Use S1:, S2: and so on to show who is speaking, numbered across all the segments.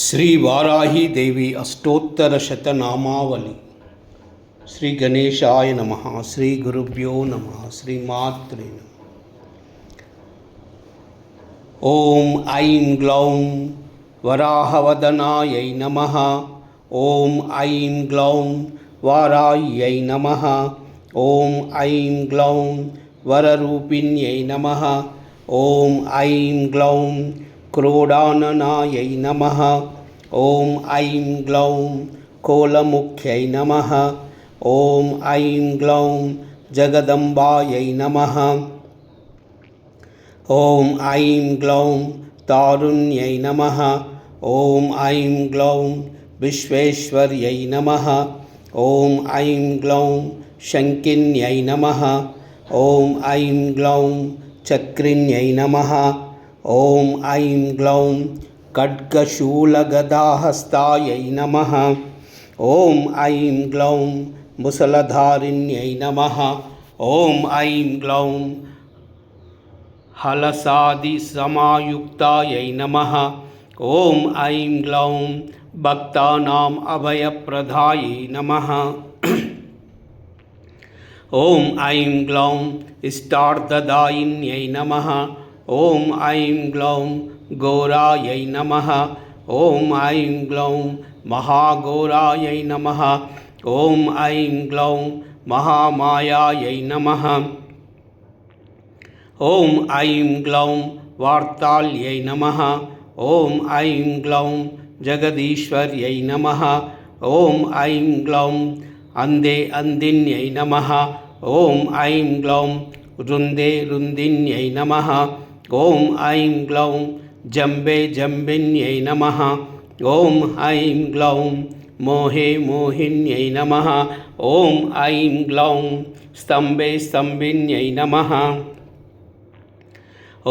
S1: శ్రీ వారాహి దేవి అష్టోత్తర శతనామావళి. శ్రీ గణేశాయ నమః. శ్రీ గురుభ్యో నమః. శ్రీ మాత్రే నమః. ఓం ఐం గ్లౌం వరాహవదనాయై నమః. ఓం ఐం గ్లౌం వారాహ్యై నమః. ఓం ఐం గ్లౌం వరరూపిణ్యై నమః. ఓం ఐం గ్లౌం క్రోడాననాయై నమః. ఓం ఐం గ్లౌం కోలముఖ్యై నమః. ఓం ఐం గ్లౌం జగదంబాయై నమః. ఓం ఐం గ్లౌం తారుణ్యై నమః. ఓం ఐం గ్లౌం విశ్వేశ్వర్యై నమః. ఓం ఐం గ్లౌం శంకిన్యై నమః. ఓం ఐం గ్లౌం చక్రిణ్యై నమః. ఓం ఐం గ్లౌం ఖడ్గశూలగదాహస్తాయై నమః. ఓం ఐం గ్లౌం ముసలధారిణ్యై నమః. ఓం ఐం గ్లౌం హలసాదిసమాయుక్తాయై నమః. ఓం ఐం గ్లౌం భక్తానాం అభయప్రదాయై నమః. ఓం ఐం గ్లౌం ఇష్టార్థదాయిన్యై నమః. ఓం ఐం గ్లౌం ఘోరాయై నమః. ఓం ఐం గ్లౌం మహాఘోరాయై నమః. ఓం ఐం గ్లౌం మహామాయాయై నమః. ఓం ఐం గ్లౌం వార్తాళ్యై నమః. ఓం ఐం గ్లౌం జగదీశ్వర్యై నమః. ఓం ఐం గ్లౌం అందే అందిన్యై నమః. ఓం ఐం గ్లౌం రుందే రుందిన్యై నమః. ఓం ఐం గ్లౌం జంబే జంబిన్యై నమః. ఓం ఐం గ్లౌం మోహే మోహిన్యై నమః. ఓం ఐం గ్లౌం స్తంభే స్తంభిన్యై నమః.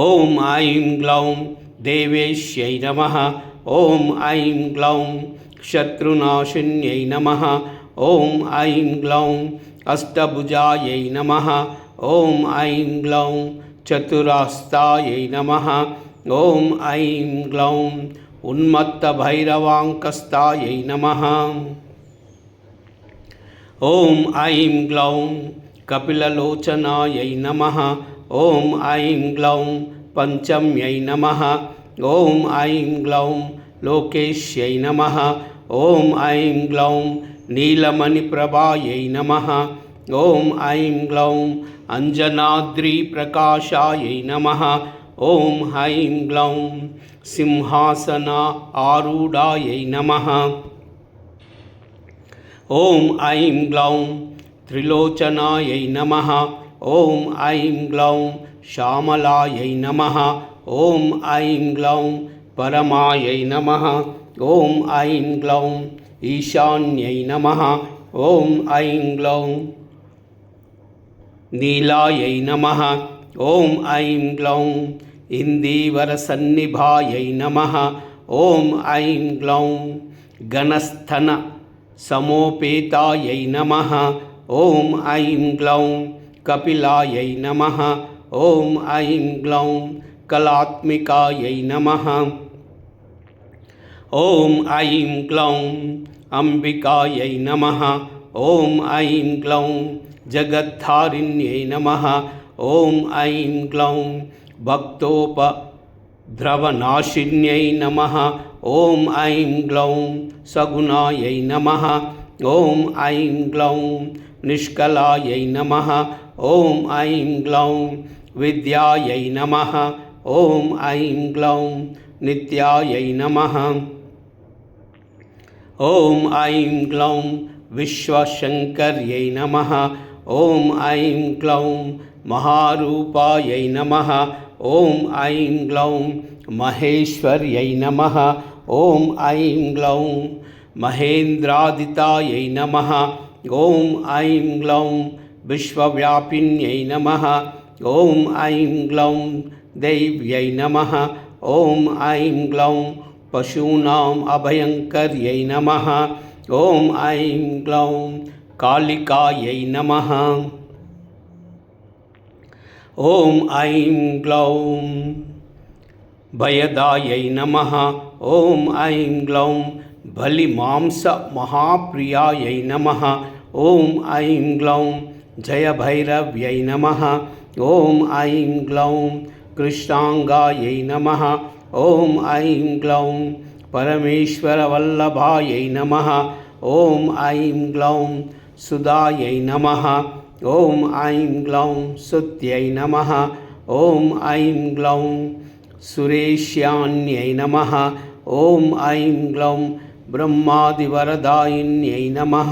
S1: ఓం ఐం గ్లౌం దేవేశ్యై నమః. ఓం ఐం గ్లౌం శత్రునాశిన్యై నమః. ఓం ఐం గ్లౌం అష్టభుజాయై నమః. ఓం ఐం గ్లౌం చతురాస్తాయై నమః. ఓం ఐం గ్లౌం ఉన్మత్తభైరవాంకస్తాయై నమః. ఓం ఐం గ్లౌం కపిలలోచనాయై నమః. ఓం ఐం గ్లౌం పంచమ్యై నమః. ఓం ఐం గ్లౌం లోకేశ్యై నమః. ఓం ఐం గ్లౌం నీలమణిప్రభాయై నమః. ఓం ఐం గ్లౌం అంజనాద్రిప్రకాశాయై నమః. ఓం ఐం గ్లౌం సింహాసన ఆరూఢాయై నమః. ఓం ఐం గ్లౌం త్రిలోచనాయై నమః. ఓం ఐం గ్లౌం శ్యామలాయై నమః. ఓం ఐం గ్లౌం పరమాయై నమః. ఓం ఐం గ్లౌం ఈశాన్యై నమః. ఓం ఐం గ్లౌం నీలాయై నమః. ఓం ఐం గ్లౌం ఇందీవరసన్నిభాయై నమః. ఓం ఐం గ్లౌం గణస్థన సమోపేతాయై నమః. ఓం ఐం గ్లౌం కపిలాయై నమః. ఓం ఐం గ్లౌం కళాత్మికాయై నమః. ఓం ఐం గ్లౌం అంబికాయై నమః. ఓం ఐం గ్లౌం జగద్ధారిణ్యై నమః. ఓం ఐం గ్లౌం భక్తోపద్రవనాశిన్యై నమః. ఓం ఐం గ్లౌం సగుణాయై నమః. ఓం ఐం గ్లౌం నిష్కలాయై నమః. ఓం ఐం గ్లౌం విద్యాయై నమః. ఓం ఐం గ్లౌం నిత్యాయై నమః. ఓం ఐం గ్లౌం విశ్వశంకర్యై నమః. ఓం ఐం గ్లౌం మహారూపాయై నమః. ఓం ఐం గ్లౌం మహేశ్వర్యై నమః. ఓం ఐం గ్లౌం మహేంద్రాదితాయై నమః. ఓం ఐం గ్లౌం విశ్వవ్యాపిన్యై నమః. ఓం ఐం గ్లౌం దైవ్యై నమః. ఓం ఐం గ్లౌం పశూనాం అభయంకర్యై నమః. ఓం ఐం గ్లౌం కాళికాయై నమః. ఓం ఐం గ్లౌం భయదాయై నమః. ఓం ఐం గ్లౌం బలిమాంస మహాప్రియాయై నమః. ఓం ఐం గ్లౌం జయభైరవ్యై నమః. ఓం ఐం గ్లౌం కృష్ణాంగాయై నమః. ఓం ఐం గ్లౌం పరమేశ్వరవల్లభాయై నమః. ఓం ఐం గ్లౌం సుధాయై నమః. ఓం ఐం గ్లౌం సుత్యై నమః. ఓం ఐం గ్లౌం సురేష్యాన్యై నమః. ఓం ఐం గ్లౌం బ్రహ్మాదివరదాయిన్యై నమః.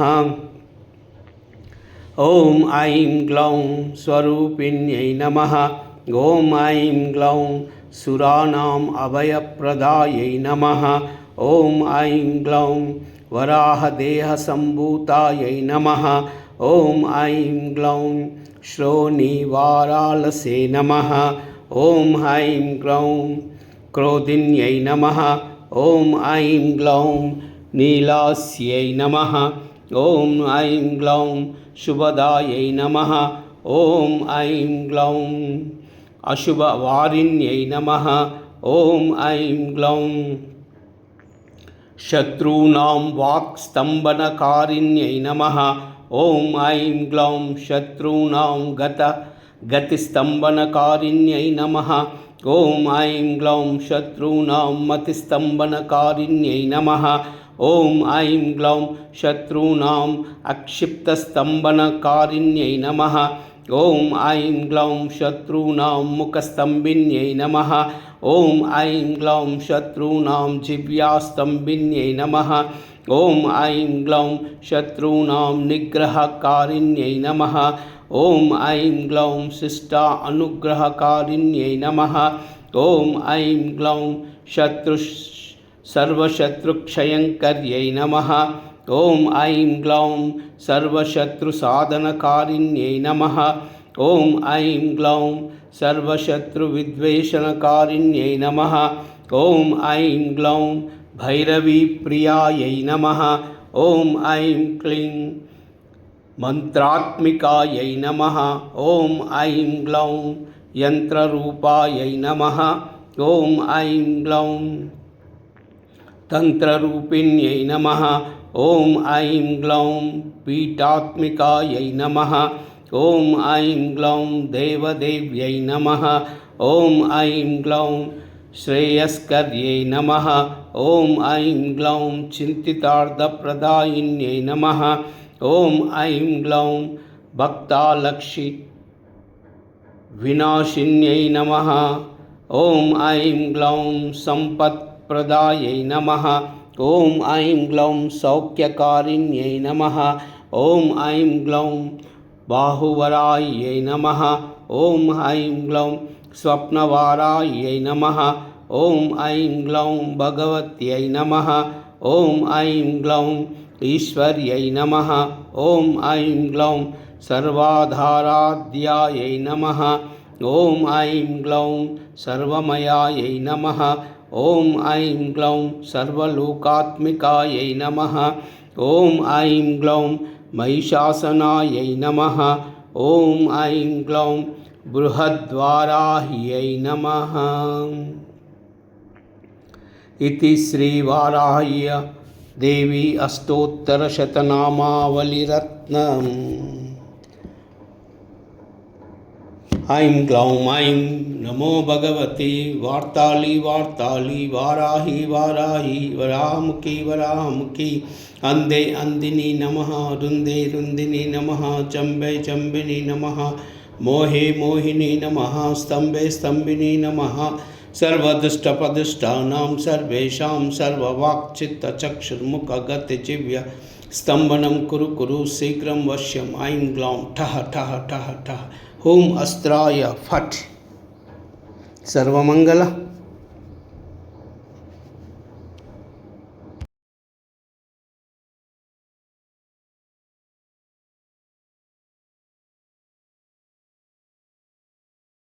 S1: ఓం ఐం గ్లౌం స్వరూపిణ్యై నమః. ఓం ఐం గ్లౌం సురాణాం అభయప్రదాయై నమః. ఓం ఐం గ్లౌం వరాహదేహసంభూతాయై నమః. ఓం ఐం గ్లౌం శ్రోణీవారాలసే నమః. ఓం ఐం గ్లౌం క్రోధిన్యై నమః. ఓం ఐం గ్లౌం నీలాస్యై నమః. ఓం ఐం గ్లౌం శుభదాయై నమః. ఓం ఐం గ్లౌం అశుభవారిణ్యై నమః. ఓం ఐం గ్లౌం శత్రూణాం వాక్స్తంభనకారిణ్యై నమః. ఓం ఐం గ్లౌం శత్రూణాం గతిస్తంభనకారిణ్యై నమః. ఓం ఐం గ్లౌం శత్రూణాం మతిస్తంభనకారిణ్యై నమః. ఓం ఐం గ్లౌం శత్రూణాం అక్షిప్తస్తంభనకారిణ్యై నమః. ఓం ఐం గ్లౌం శత్రూణాం ముఖస్తంభిన్యై నమః. ఓం ఐం గ్లౌం శత్రూణాం జివ్యాస్తంభిన్యై నమః. ఓం ఐం గ్లౌం శత్రూణాం నిగ్రహకారిణ్యై నమః. ఓం ఐం గ్లౌం శిష్టా అనుగ్రహకారిణ్యై నమః. ఓం ఐం గ్లౌం సర్వశత్రుక్షయంకర్యై నమః. ఓం ఐం గ్లౌం సర్వశత్రుసాధనకారిణ్యై నమః. ఓం ఐం గ్లౌం సర్వశత్రువిద్వేషణకారిణ్యై నమః. ఓం ఐం గ్లౌం భైరవీప్రియాయై నమః. ఓం ఐం క్లీం మంత్రాత్మికాయై నమః. ఓం ఐం గ్లౌం యంత్రరూపాయై నమః. ఓం ఐం గ్లౌం తంత్రరూపిణ్యై నమః. ఓం ఐం గ్లౌం పీఠాత్మికాయై నమః. ఓం ఐం గ్లౌం దేవదేవ్యై నమః. ఓం ఐం గ్లౌం శ్రేయస్కర్యై నమః. ఓం ఐం గ్లౌం చింతితార్థప్రదాయిన్యై నమః. ఓం ఐం గ్లౌం భక్తాలక్షి వినాశిన్యై నమః. ఓం ఐం గ్లౌం సంపత్ప్రదాయై నమః. ఓం ఐం గ్లౌం సౌఖ్యకారిణ్యై నమః. ఓం ఐం గ్లౌం బాహువరాయై నమః. ఓం ఐం గ్లౌం స్వప్నవారాయై నమః. ఓం ఐం గ్లౌం భగవత్యై నమః. ఓం ఐం గ్లౌం ఈశ్వర్యై నమః. ఓం ఐం గ్లౌం సర్వాధారాధ్యాయై నమః. ఓం ఐం గ్లౌం సర్వమయాయై నమః. ఓం ఐం గ్లౌం సర్వలోకాత్మికాయై నమః. ఓం ఐం గ్లౌం మహిషాసనాయై నమః. ఓం ఐం గ్లౌం బృహద్వారాహ్యై నమః. इति श्रीवाराह्य देवी अष्टोत्तरशतनामावलिरत्नम्. ऐं ग्लौं ऐं नमो भगवती वार्ताली वार्ताली वाराही वाराही वरामुखी वरामुखी अंदे अंदिनी नमः. रुंदे रुंदिनी नमः. चंबे चंबिनी नमः. मोहे मोहिनी नमः. स्तंभे स्तंभिनी नमः. सर्वदुष्टपदुष्टानां सर्वेषां सर्ववाक्चित्तचक्षुर्मुखगतिजिह्व स्तंभनं कुरु कुरु शीघ्रं वश्यं. ऐं ग्लौं ठः ठः ठः ठः. ओम अस्त्राय फट्. सर्वमंगल